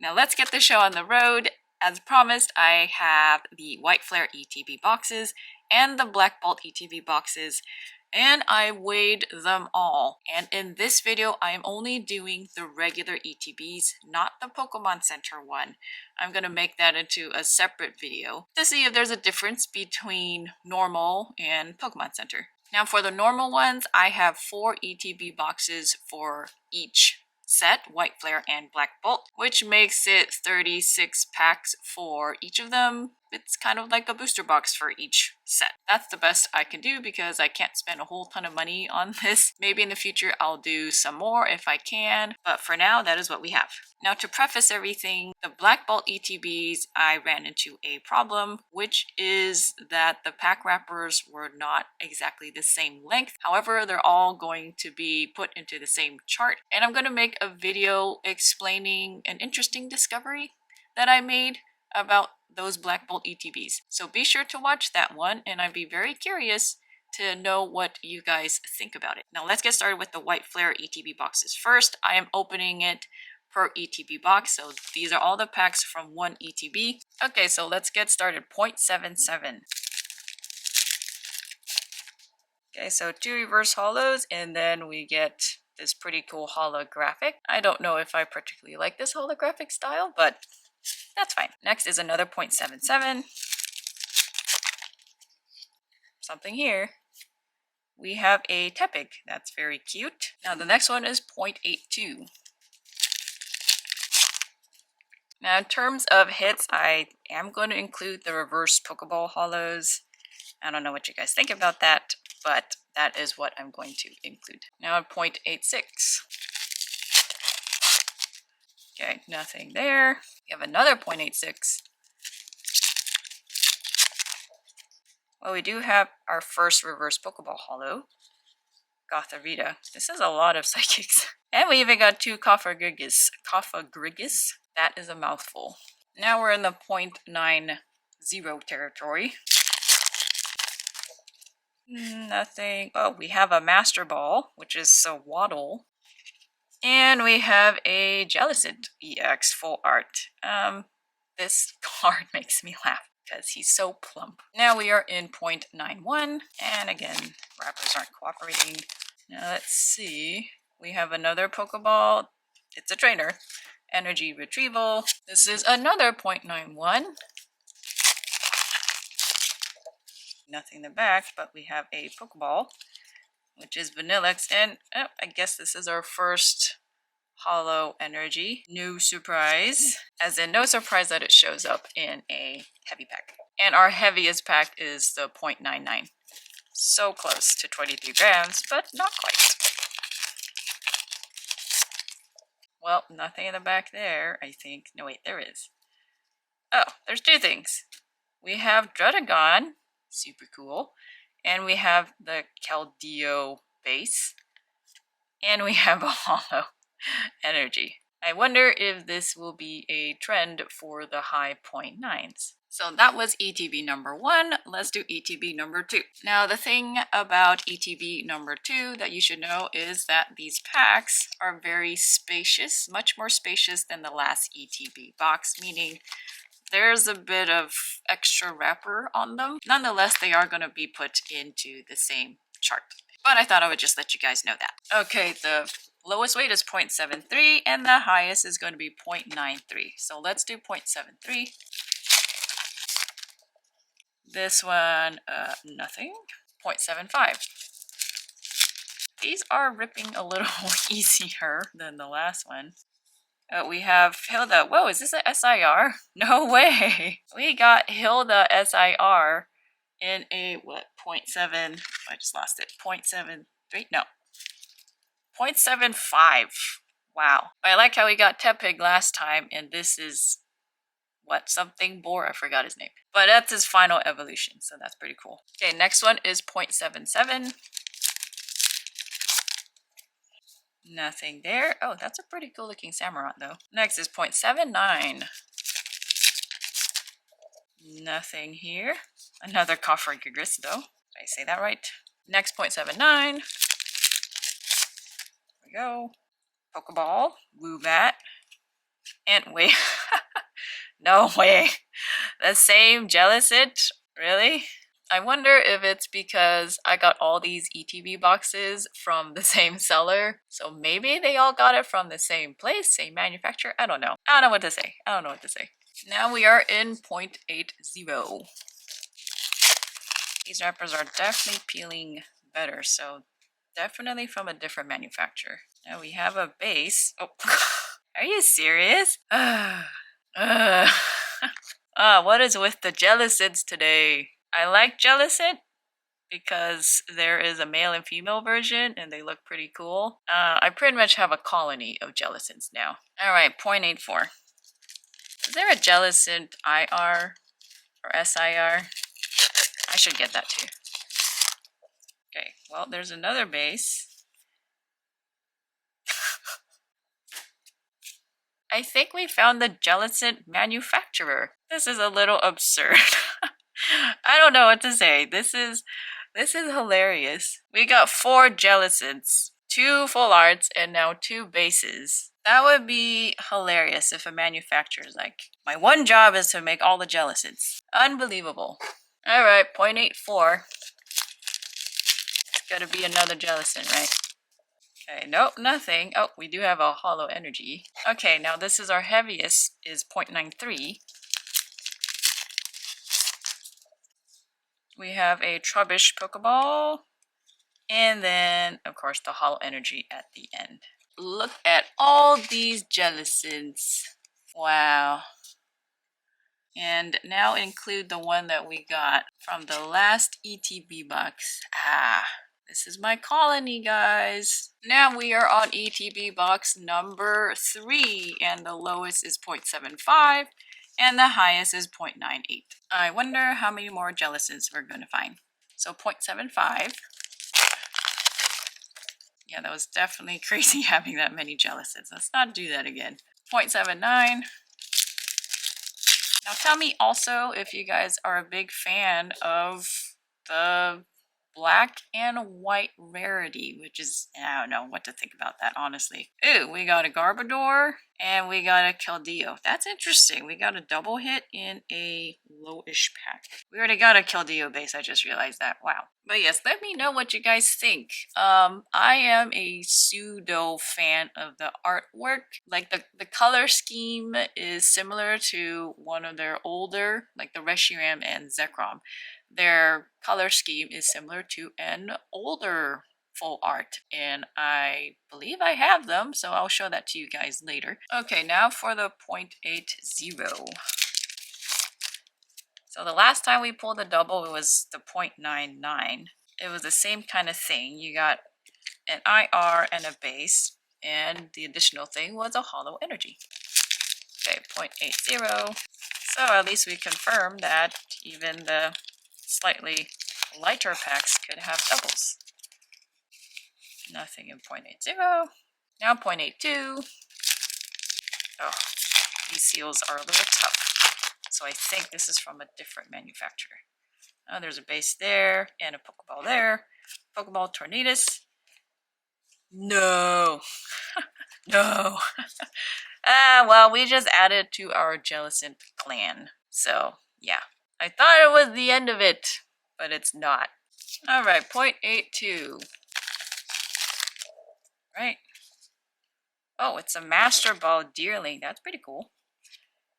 Now let's get the show on the road. As promised, I have the White Flare ETB boxes and the Black Bolt ETB boxes, and I weighed them all. And in this video, I am only doing the regular ETBs, not the Pokemon Center one. I'm going to make that into a separate video to see if there's a difference between normal and Pokemon Center. Now for the normal ones, I have 4 ETB boxes for each set, White Flare and Black Bolt, which makes it 36 packs for each of them. It's kind of like a booster box for each set. That's the best I can do because I can't spend a whole ton of money on this. Maybe in the future I'll do some more if I can, but for now that is what we have. Now to preface everything, the Black Bolt ETBs, I ran into a problem, which is that the pack wrappers were not exactly the same length. However, they're all going to be put into the same chart, and I'm going to make a video explaining an interesting discovery that I made about those Black Bolt ETBs. So be sure to watch that one, and I'd be very curious to know what you guys think about it. Now let's get started with the White Flare ETB boxes. First, I am opening it per ETB box, so these are all the packs from one ETB. Okay, so let's get started. 0.77. Okay, so 2 reverse holos, and then we get this pretty cool holographic. I don't know if I particularly like this holographic style, but that's fine. Next is another 0.77. Something here. We have a Tepig. That's very cute. Now the next one is 0.82. Now in terms of hits, I am going to include the reverse Pokeball holos. I don't know what you guys think about that, but that is what I'm going to include. Now at 0.86. Okay, nothing there. We have another 0.86. Well, we do have our first reverse Pokeball holo, Gotharita. This is a lot of psychics. And we even got 2 Cofagrigus. That is a mouthful. Now we're in the 0.90 territory. Nothing. Oh, we have a Master Ball, which is a Waddle. And we have a Jellicent EX full art. This card makes me laugh because he's so plump. Now we are in 0.91, and again, wrappers aren't cooperating. Now let's see. We have another Pokeball. It's a trainer. Energy Retrieval. This is another 0.91. Nothing in the back, but we have a Pokeball, which is Vanillix, and I guess this is our first holo energy. No surprise, as in no surprise that it shows up in a heavy pack. And our heaviest pack is the 0.99. So close to 23 grams, but not quite. Well, nothing in the back there, I think. No, wait, there is. Oh, there's 2 things. We have Druddigon, super cool. And we have the Keldeo base. And we have a holo energy. I wonder if this will be a trend for the high 0.9s. So that was ETB number 1. Let's do ETB number 2. Now the thing about ETB number 2 that you should know is that these packs are very spacious, much more spacious than the last ETB box, meaning there's a bit of extra wrapper on them. Nonetheless, they are going to be put into the same chart. But I thought I would just let you guys know that. Okay, the lowest weight is 0.73 and the highest is going to be 0.93. So let's do 0.73. This one, nothing. 0.75. These are ripping a little easier than the last one. We have Hilda. Whoa, is this a SIR? No way. We got Hilda SIR in a, what, 0.7, I just lost it, 0.73, no, 0.75, wow. I like how we got Tepig last time, and this is, what, something Boar, I forgot his name. But that's his final evolution, so that's pretty cool. Okay, next one is 0.77. Nothing there. Oh, that's a pretty cool looking Samurott though. Next is 0.79. Nothing here. Another Cofagrigus though. Did I say that right? Next 0.79. There we go. Pokeball, Woobat, Can't wait. No way. The same Jellicent? Really? I wonder if it's because I got all these ETB boxes from the same seller. So maybe they all got it from the same place, same manufacturer. I don't know. I don't know what to say. I don't know what to say. Now we are in 0.80. These wrappers are definitely peeling better, so definitely from a different manufacturer. Now we have a base. Oh, are you serious? What is with the Jellicents today? I like Jellicent because there is a male and female version and they look pretty cool. I pretty much have a colony of Jellicents now. Alright, 0.84. Is there a Jellicent IR or SIR? I should get that too. Okay, well, there's another base. I think we found the Jellicent manufacturer. This is a little absurd. I don't know what to say. This is hilarious. We got 4 Jellicents, 2 full arts, and now 2 bases. That would be hilarious if a manufacturer is like, my one job is to make all the Jellicents. Unbelievable. Alright, 0.84. It's gotta be another Jellicent, right? Okay, nope, nothing. Oh, we do have a hollow energy. Okay, now this is our heaviest, is 0.93. We have a Trubbish Pokeball. And then, of course, the hollow energy at the end. Look at all these Jellicents. Wow. And now include the one that we got from the last ETB box. This is my colony, guys. Now we are on ETB box number 3, and the lowest is 0.75, and the highest is 0.98. I wonder how many more Jellicents we're going to find. So 0.75. Yeah, that was definitely crazy having that many Jellicents. Let's not do that again. 0.79. Now tell me also if you guys are a big fan of the black and white rarity, which is, I don't know what to think about that, honestly. Ooh, we got a Garbodor and we got a Keldeo. That's interesting. We got a double hit in a lowish pack. We already got a Keldeo base, I just realized that. Wow. But yes, let me know what you guys think. I am a pseudo fan of the artwork. Like the color scheme is similar to one of their older, like the Reshiram and Zekrom. Their color scheme is similar to an older full art, and I believe I have them, so I'll show that to you guys later. Okay, now for the 0.80. So the last time we pulled a double, it was the 0.99. It was the same kind of thing. You got an IR and a base, and the additional thing was a hollow energy. Okay, 0.80. So at least we confirmed that even the slightly lighter packs could have doubles. Nothing in 0.80. Now 0.82. Oh, these seals are a little tough. So I think this is from a different manufacturer. Oh, there's a base there and a Pokeball there. Pokeball Tornadus. No. No. Well, we just added to our Jellicent clan. So, yeah. I thought it was the end of it, but it's not. Alright, 0.82. Right. Oh, it's a Master Ball Deerling. That's pretty cool.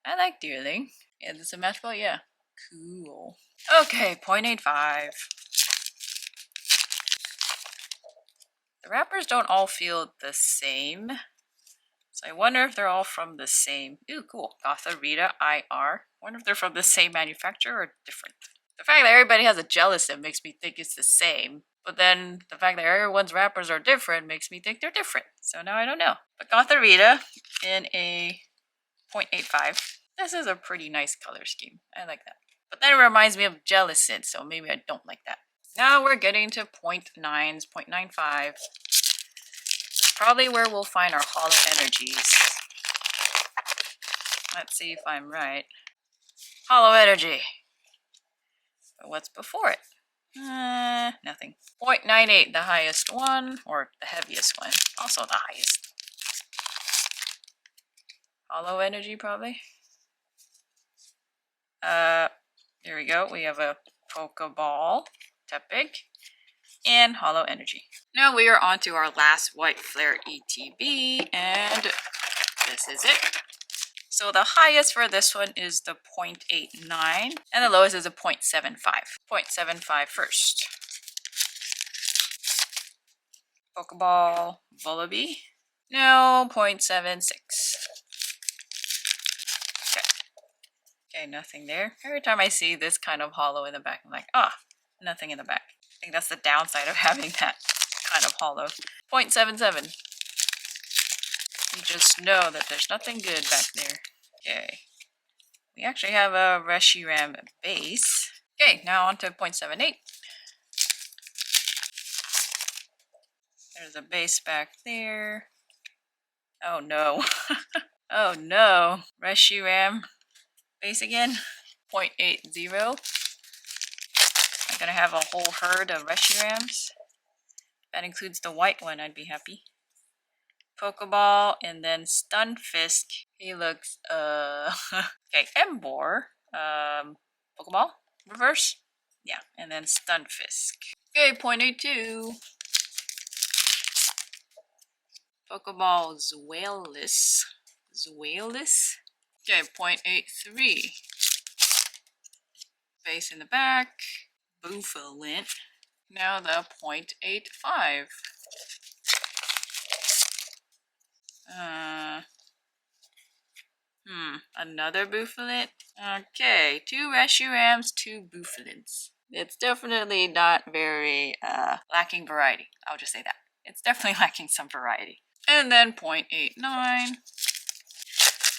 I like Deerling. Yeah, this is a Master Ball? Yeah. Cool. Okay, 0.85. The wrappers don't all feel the same. So I wonder if they're all from the same. Ooh, cool. Gotharita IR. Wonder if they're from the same manufacturer or different. The fact that everybody has a Jellicent makes me think it's the same. But then the fact that everyone's wrappers are different makes me think they're different. So now I don't know. But Gotharita in a 0.85. This is a pretty nice color scheme. I like that. But then it reminds me of Jellicent, so maybe I don't like that. Now we're getting to 0.9s, 0.95. This is probably where we'll find our hollow energies. Let's see if I'm right. Hollow energy. But what's before it? Nothing. 0.98, the highest one, or the heaviest one. Also the highest. Hollow energy, probably. There we go. We have a Pokeball, Tepig, and Hollow energy. Now we are on to our last White Flare ETB, and this is it. So the highest for this one is the 0.89, and the lowest is a 0.75. 0.75 first. Pokeball, Vullaby. No, 0.76. Okay, nothing there. Every time I see this kind of hollow in the back, I'm like, nothing in the back. I think that's the downside of having that kind of hollow. 0.77. You just know that there's nothing good back there. Okay. We actually have a Reshiram base. Okay, now on to 0.78. There's a base back there. Oh no. Oh no. Reshiram base again. 0.80. I'm gonna have a whole herd of Reshirams. That includes the white one, I'd be happy. Pokeball, and then Stunfisk. He looks, okay, Emboar. Pokeball? Reverse? Yeah, and then Stunfisk. Okay, 0.82. Pokeball Zweilous. Zweilous? Okay, 0.83. Base in the back. Boofalint. Now the 0.85. Another Boofalint? Okay, 2 Reshirams, 2 Boofalints. It's definitely not very, lacking variety. I'll just say that. It's definitely lacking some variety. And then 0.89.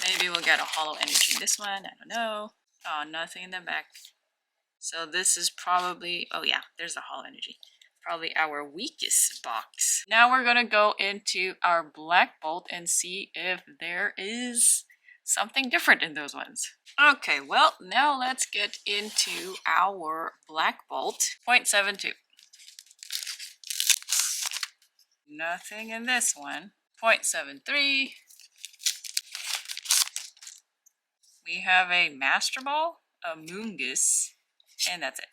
Maybe we'll get a hollow energy in this one, I don't know. Oh, nothing in the back. So this is probably, oh yeah, there's the hollow energy. Probably our weakest box. Now we're gonna go into our Black Bolt and see if there is something different in those ones. Okay, well, now let's get into our Black Bolt. 0.72. Nothing in this one. 0.73. We have a Master Ball, a Moongus, and that's it.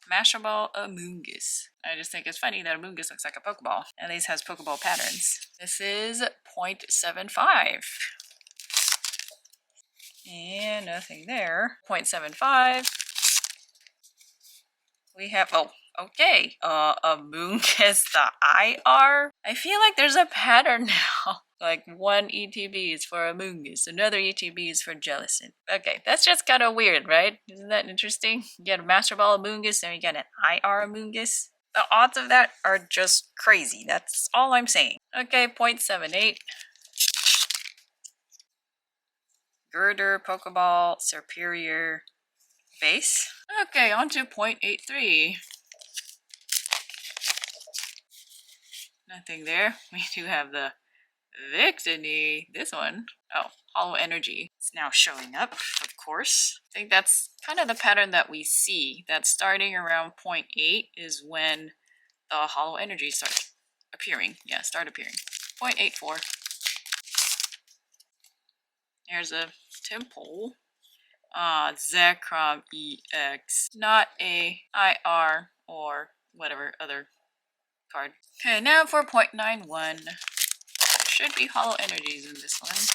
Master Ball, a Moongus. I just think it's funny that a Moongus looks like a Pokeball. At least has Pokeball patterns. This is 0.75. And nothing there. 0.75. We have, oh, okay. A Moongus, the IR. I feel like there's a pattern now. Like one ETB is for a Moongus, another ETB is for Jellicent. Okay, that's just kind of weird, right? Isn't that interesting? You get a Master Ball, a Moongus, and you get an IR Moongus. The odds of that are just crazy. That's all I'm saying. Okay, 0.78. Girder, Pokeball, Superior, base. Okay, on to 0.83. Nothing there. We do have the Victini, this one. Oh, Hollow Energy. It's now showing up, of course. I think that's kind of the pattern that we see. That starting around 0.8 is when the Hollow Energy starts appearing. Yeah, start appearing. 0.84. There's a Temple. Zekrom EX. Not a IR or whatever other card. Okay, now for 0.91. There should be hollow energies in this one.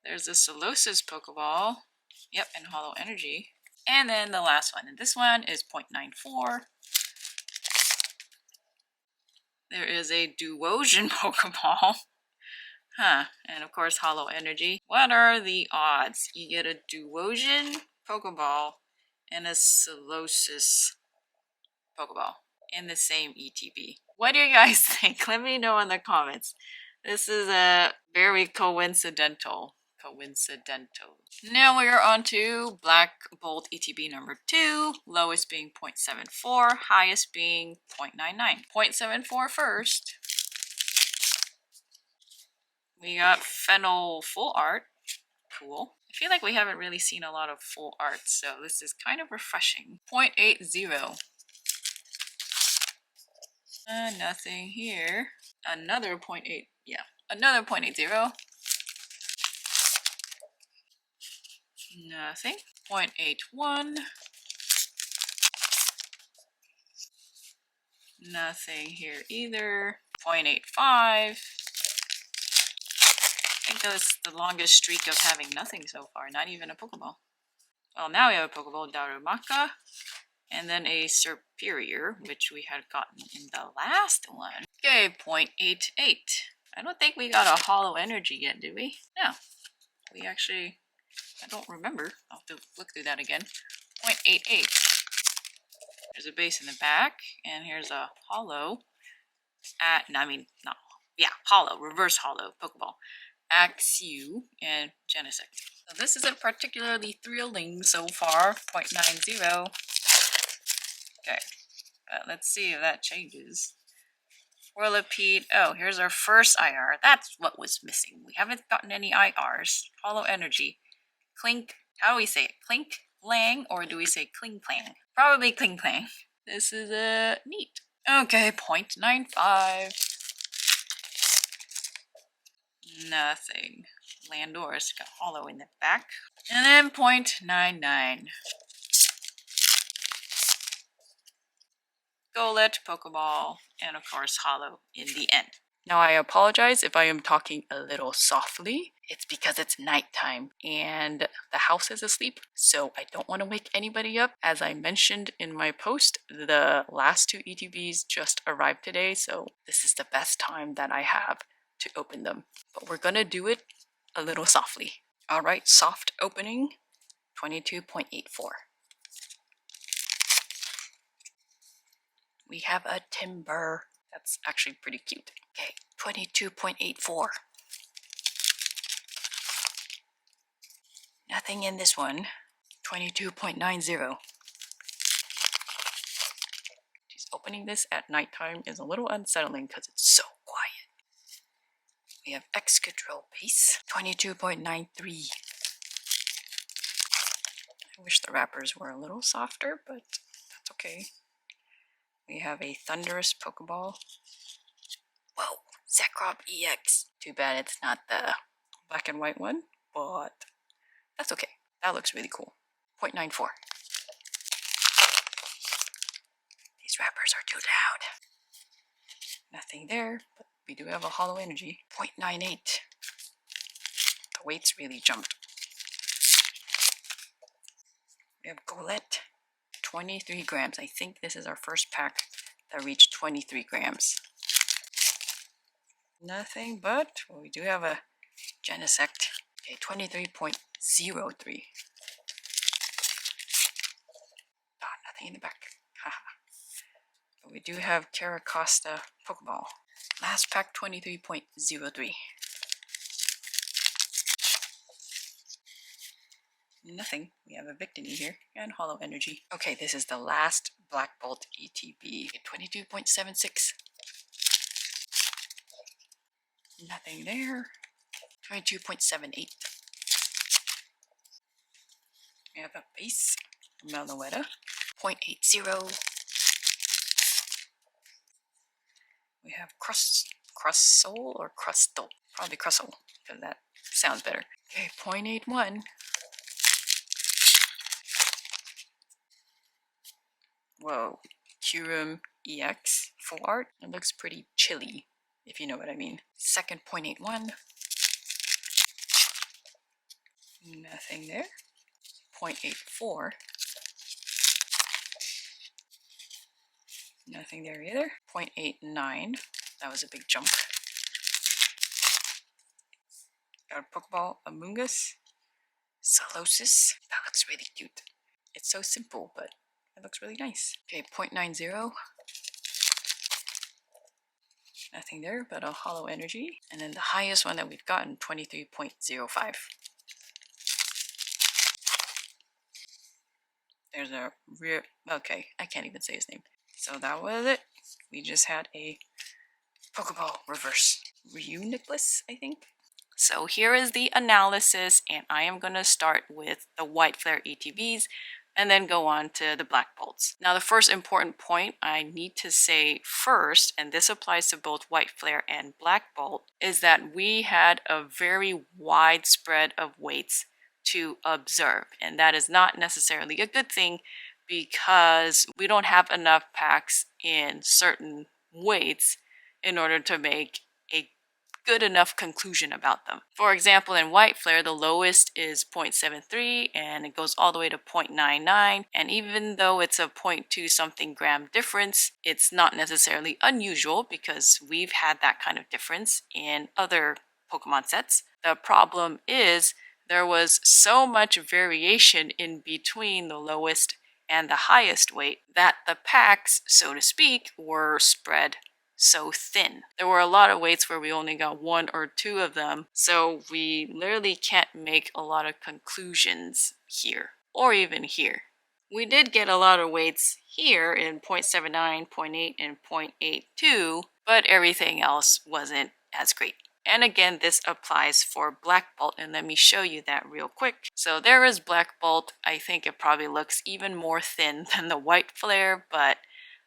There's a Solosis Pokeball. Yep, and hollow energy. And then the last one. And this one is 0.94. There is a Duosion Pokeball. And of course hollow energy. What are the odds? You get a Duosion Pokeball and a Solosis Pokeball in the same ETB. What do you guys think? Let me know in the comments. This is a very coincidental. Now we are on to Black Bolt ETB number 2, lowest being 0.74, highest being 0.99. 0.74 first. We got Fennel full art. Cool. I feel like we haven't really seen a lot of full art, so this is kind of refreshing. 0.80. Nothing here. Another 0.8. Yeah, another 0.80. Nothing. 0.81. Nothing here either. 0.85. I think that's the longest streak of having nothing so far, not even a Pokeball. Well, now we have a Pokeball, Darumaka, and then a Superior, which we had gotten in the last one. Okay, 0.88. I don't think we got a Hollow Energy yet, did we? No. We actually, I don't remember. I'll have to look through that again. 0.88. There's a base in the back, and here's a Hollow. Hollow, reverse Hollow Pokeball. Axew and Genesect. So this isn't particularly thrilling so far. 0.90. Okay, let's see if that changes. Whirlipede. Oh, here's our first IR. That's what was missing. We haven't gotten any IRs. Hollow Energy. Clink. How do we say it? Clink Lang, or do we say Kling Clang? Probably Kling Clang. This is neat. Okay, 0.95. Nothing. Landorus got Hollow in the back. And then 0.99. Golett, Pokeball, and of course Hollow in the end. Now I apologize if I am talking a little softly. It's because it's nighttime and the house is asleep, so I don't want to wake anybody up. As I mentioned in my post, the last 2 ETBs just arrived today, so this is the best time that I have to open them. But we're gonna do it a little softly. Alright, soft opening, 22.84. We have a Timber. That's actually pretty cute. Okay, 22.84. Nothing in this one. 22.90. She's opening this at nighttime is a little unsettling because it's so quiet. We have Excadrill base. 22.93. I wish the wrappers were a little softer, but that's okay. We have a Thunderous Pokeball. Whoa, Zekrom EX. Too bad it's not the black and white one, but that's okay. That looks really cool. 0.94. These wrappers are too loud. Nothing there, but we do have a Hollow Energy. 0.98. The weights really jumped. We have Golett. 23 grams. I think this is our first pack that reached 23 grams. Nothing but, well, we do have a Genesect. Okay, 23.03. Nothing in the back. Haha. But we do have Caracosta Pokeball. Last pack, 23.03. Nothing. We have a Victini here and Hollow Energy. Okay, this is the last Black Bolt ETB. 22.76. Nothing there. 22.78. We have a base Meloetta. 0.80. We have Crustle or Crustle. Probably Crustle, because that sounds better. Okay, 0.81. Whoa, Kyurem EX full art. It looks pretty chilly, if you know what I mean. Second 0.81. Nothing there. 0.84. Nothing there either. 0.89. That was a big jump. Got a Pokeball, Amoonguss, Solosis. That looks really cute. It's so simple, but it looks really nice. Okay, 0.90. Nothing there but a Hollow Energy. And then the highest one that we've gotten, 23.05. There's a rear. Okay, I can't even say his name. So that was it. We just had a Pokeball reverse. Reuniclus, I think. So here is the analysis, and I am going to start with the White Flare ETBs and then go on to the Black Bolts. Now the first important point I need to say first, and this applies to both White Flare and Black Bolt, is that we had a very wide spread of weights to observe. And that is not necessarily a good thing because we don't have enough packs in certain weights in order to make a good enough conclusion about them. For example, in white flare, the lowest is 0.73 and it goes all the way to 0.99. And even though it's a 0.2 something gram difference, it's not necessarily unusual because we've had that kind of difference in other Pokemon sets. The problem is there was so much variation in between the lowest and the highest weight that the packs, so to speak, were spread so thin. There were a lot of weights where we only got 1 or 2 of them, so we literally can't make a lot of conclusions here, or even here. We did get a lot of weights here in 0.79, 0.8, and 0.82, but everything else wasn't as great. And again, this applies for Black Bolt, and let me show you that real quick. So there is Black Bolt. I think it probably looks even more thin than the white flare, but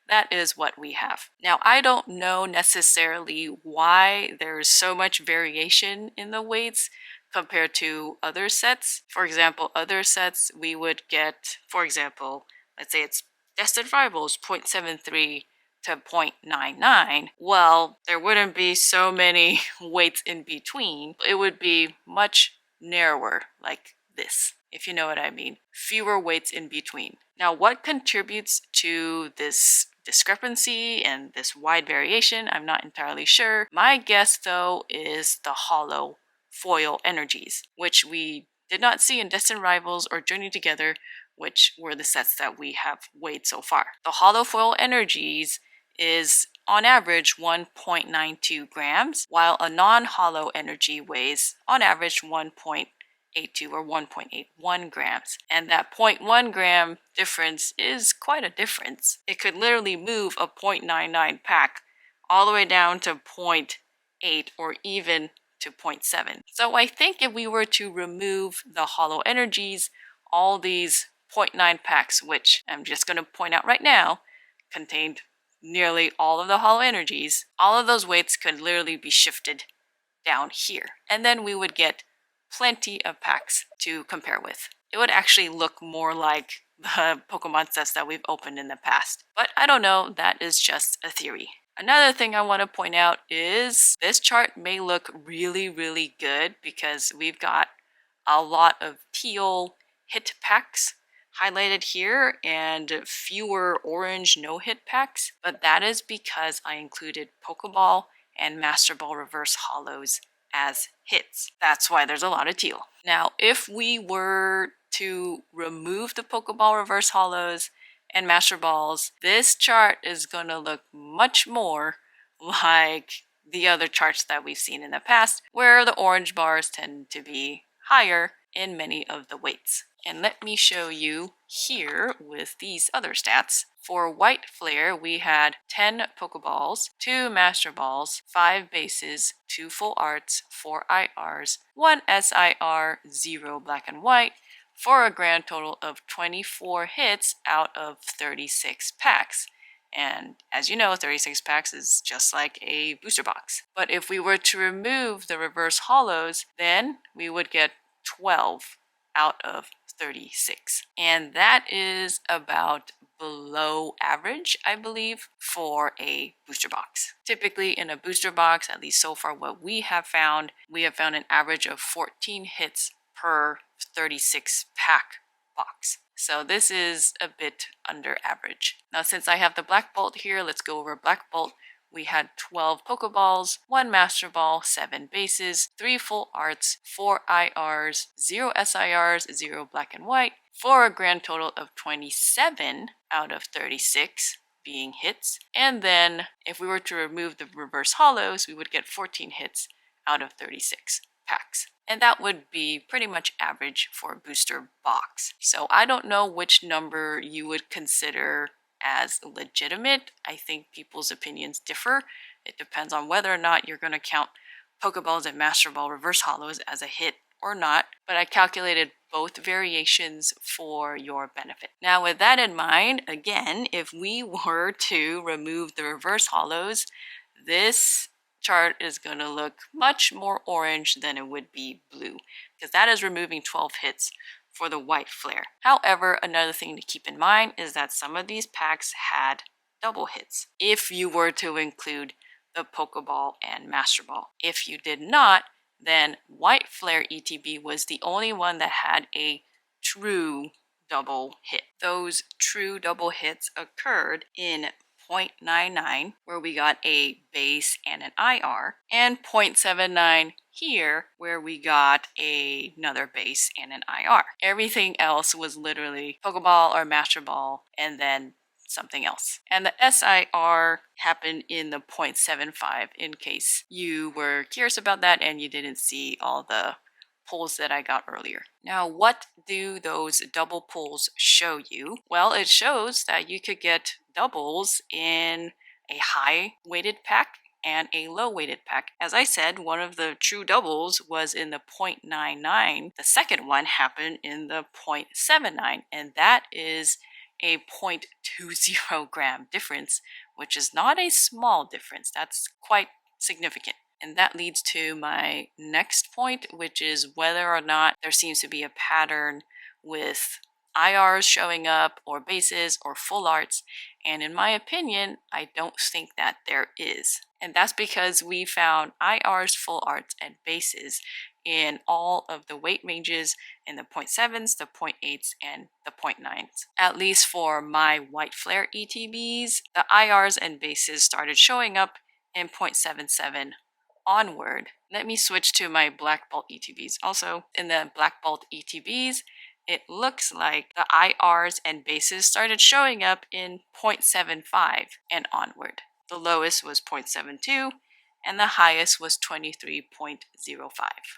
that is what we have. Now, I don't know necessarily why there's so much variation in the weights compared to other sets. For example, other sets we would get, for example, let's say it's Destined Rivals 0.73 to 0.99. Well, there wouldn't be so many weights in between. It would be much narrower like this, if you know what I mean. Fewer weights in between. Now, what contributes to this discrepancy and this wide variation? I'm not entirely sure. My guess, though, is the hollow foil energies, which we did not see in Destined Rivals or Journey Together, which were the sets that we have weighed so far. The hollow foil energies is on average 1.92 grams, while a non-hollow energy weighs on average 1.82 or 1.81 grams. And that 0.1 gram difference is quite a difference. It could literally move a 0.99 pack all the way down to 0.8 or even to 0.7. So I think if we were to remove the hollow energies, all these 0.9 packs, which I'm just going to point out right now, contained nearly all of the hollow energies, all of those weights could literally be shifted down here. And then we would get plenty of packs to compare with. It would actually look more like the Pokemon sets that we've opened in the past. But I don't know, that is just a theory. Another thing I want to point out is this chart may look really, really good because we've got a lot of teal hit packs highlighted here and fewer orange no-hit packs, but that is because I included Pokeball and Master Ball Reverse Hollows as hits. That's why there's a lot of teal. Now, if we were to remove the Pokeball Reverse Hollows and Master Balls, this chart is going to look much more like the other charts that we've seen in the past, where the orange bars tend to be higher in many of the weights. And let me show you here with these other stats. For White Flare, we had 10 Pokeballs, 2 Master Balls, 5 bases, 2 full arts, 4 IRs, 1 SIR, 0 black and white, for a grand total of 24 hits out of 36 packs. And as you know, 36 packs is just like a booster box. But if we were to remove the reverse hollows, then we would get 12 out of 36. And that is about below average, I believe, for a booster box. Typically in a booster box, at least so far what we have found an average of 14 hits per 36 pack box. So this is a bit under average. Now since I have the Black Bolt here, let's go over Black Bolt. We had 12 Pokeballs, 1 Master Ball, 7 bases, 3 full arts, 4 IRs, 0 SIRs, 0 black and white, for a grand total of 27 out of 36 being hits. And then if we were to remove the reverse hollows, we would get 14 hits out of 36 packs. And that would be pretty much average for a booster box. So I don't know which number you would consider as legitimate. I think people's opinions differ. It depends on whether or not you're going to count Pokeballs and Master Ball Reverse Hollows as a hit or not, but I calculated both variations for your benefit. Now with that in mind, again, if we were to remove the reverse hollows, this chart is going to look much more orange than it would be blue, because that is removing 12 hits for the white flare. However, another thing to keep in mind is that some of these packs had double hits, if you were to include the Pokeball and Master Ball. If you did not, then White Flare ETB was the only one that had a true double hit. Those true double hits occurred in 0.99, where we got a base and an IR, and 0.79 here, where we got another base and an IR. Everything else was literally Pokeball or Master Ball, and then something else. And the SIR happened in the 0.75, in case you were curious about that and you didn't see all the pulls that I got earlier. Now, what do those double pulls show you? Well, it shows that you could get doubles in a high weighted pack and a low weighted pack. As I said, one of the true doubles was in the 0.99. The second one happened in the 0.79, and that is a 0.20 gram difference, which is not a small difference. That's quite significant. And that leads to my next point, which is whether or not there seems to be a pattern with IRs showing up, or bases, or full arts. And in my opinion, I don't think that there is. And that's because we found IRs, full arts, and bases in all of the weight ranges in the 0.7s, the 0.8s, and the 0.9s. At least for my White Flare ETBs, the IRs and bases started showing up in 0.77 onward. Let me switch to my Black Bolt ETBs. Also, in the Black Bolt ETBs, it looks like the IRs and bases started showing up in 0.75 and onward. The lowest was 0.72, and the highest was 23.05.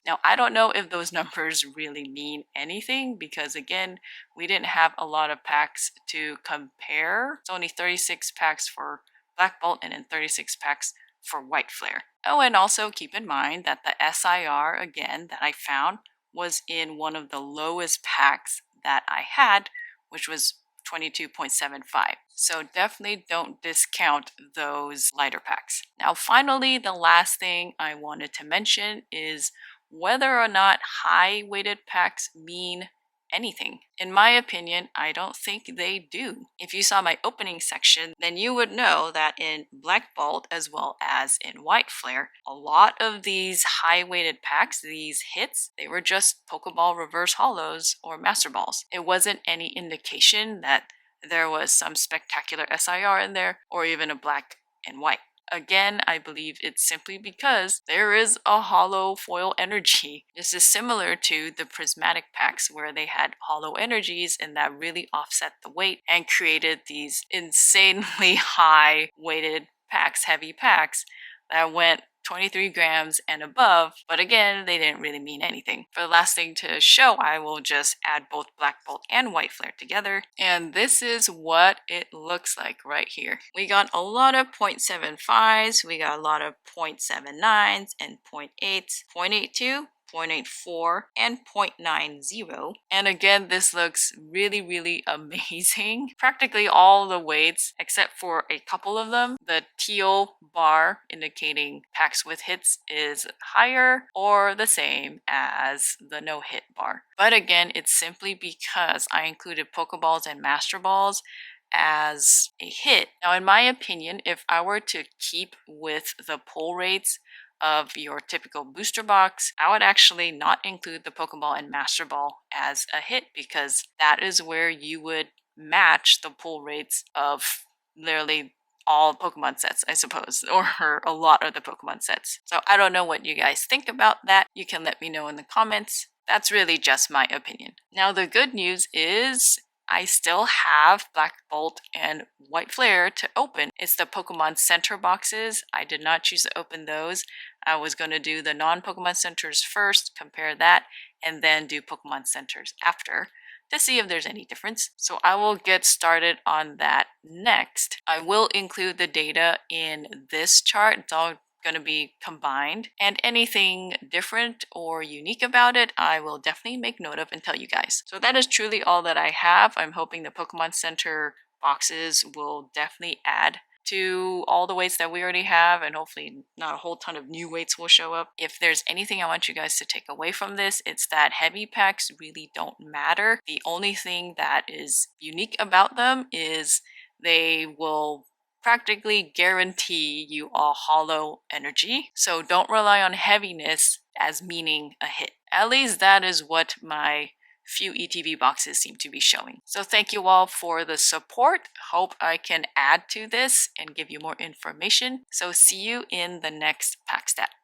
Now, I don't know if those numbers really mean anything, because again, we didn't have a lot of packs to compare. It's only 36 packs for Black Bolt and then 36 packs for White Flare. Oh, and also keep in mind that the SIR, again, that I found was in one of the lowest packs that I had, which was 22.75. So definitely don't discount those lighter packs. Now, finally, the last thing I wanted to mention is whether or not high weighted packs mean anything. In my opinion, I don't think they do. If you saw my opening section, then you would know that in Black Bolt as well as in White Flare, a lot of these high weighted packs, these hits, they were just Pokeball reverse holos or Master Balls. It wasn't any indication that there was some spectacular SIR in there, or even a black and white. Again, I believe it's simply because there is a holo foil energy. This is similar to the prismatic packs, where they had holo energies and that really offset the weight and created these insanely high weighted packs, heavy packs that went 23 grams and above, but again, they didn't really mean anything. For the last thing to show, I will just add both Black Bolt and White Flare together, and this is what it looks like right here. We got a lot of 0.75s, we got a lot of 0.79s and 0.8s, 0.82, 0.84, and 0.90. And again, this looks really, really amazing. Practically all the weights, except for a couple of them, the teal bar indicating packs with hits is higher or the same as the no hit bar. But again, it's simply because I included Pokeballs and Master Balls as a hit. Now, in my opinion, if I were to keep with the pull rates of your typical booster box, I would actually not include the Pokeball and Master Ball as a hit, because that is where you would match the pull rates of literally all Pokemon sets, I suppose, or a lot of the Pokemon sets. So I don't know what you guys think about that. You can let me know in the comments. That's really just my opinion. Now, the good news is I still have Black Bolt and White Flare to open. It's the Pokemon Center boxes. I did not choose to open those. I was going to do the non-Pokemon Centers first, compare that, and then do Pokemon Centers after to see if there's any difference. So I will get started on that next. I will include the data in this chart. It's all going to be combined, and anything different or unique about it, I will definitely make note of and tell you guys. So that is truly all that I have. I'm hoping the Pokemon Center boxes will definitely add to all the weights that we already have, and hopefully not a whole ton of new weights will show up. If there's anything I want you guys to take away from this, it's that heavy packs really don't matter. The only thing that is unique about them is they will practically guarantee you a hollow energy. So don't rely on heaviness as meaning a hit. At least that is what my few ETB boxes seem to be showing. So thank you all for the support. Hope I can add to this and give you more information. So see you in the next PackStat.